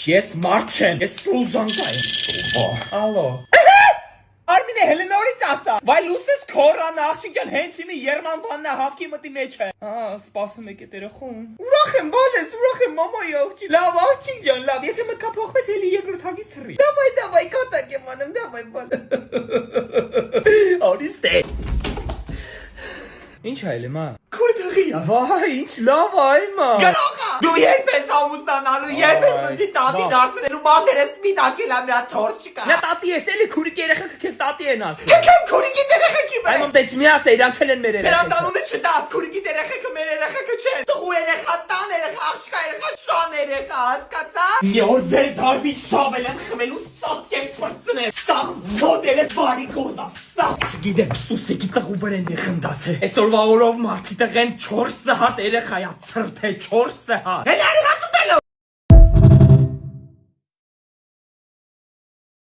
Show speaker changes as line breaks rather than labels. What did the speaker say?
Ես մարդ չեմ, ես սուժանկա եմ։ Ալո։ Արմինե Հելենորից ասա։ Վայ լուսես քորան աղջիկյան հենց իմի Երմանվաննա հավքի մտի մեջ է։ Սպասում եք այդ երախոն։ Ուրախ եմ բալես, ուրախ եմ մամայի աղջիկ։ Լավ աղջիկ ջան, լավ, եթե մտքա փոխվեց էլի երկրորդ հագից թռի։ Դավայ, կատակ եմ անում, դավայ բալ։ Արիստե։ Ինչ այլ է մա։ Քուրդղիա։ Վայ, ինչ լավ այ մա։ Գնողա։ Դու երբ ես ամուսնանալու, երբ ես ընձի տատի դարձնելու, մատերես միտակել ամ նրա թորջ կա։ Նա տատի ես էլի քուրիկ երեխեքը քեզ տատի են ասում։ Քեքեմ քուրիկի երեխեքի վրա։ Այմ դեց մի ասե իրանքել են մեր երեխեքը։ Դրանց անունը չտաս, քուրիկի երեխեքը մեր երեխեքը չեն։ Տղու երեխա, տան երեխա, աղջկա երեխա, շան երեխա, հասկացա՞ս։ Մի օր ձեր դարբից շավել են խմելու սատկեք պրծնել։ Սաղ ոտերը բարի կոզա։ Սաղ չգիտեմ սուսեկի տղու վրեն է խնդացե։ Այսօրվա օրով մարդի տղեն 4 հատ երեխայա ցրթե 4 հատ։ Հենց արիվացու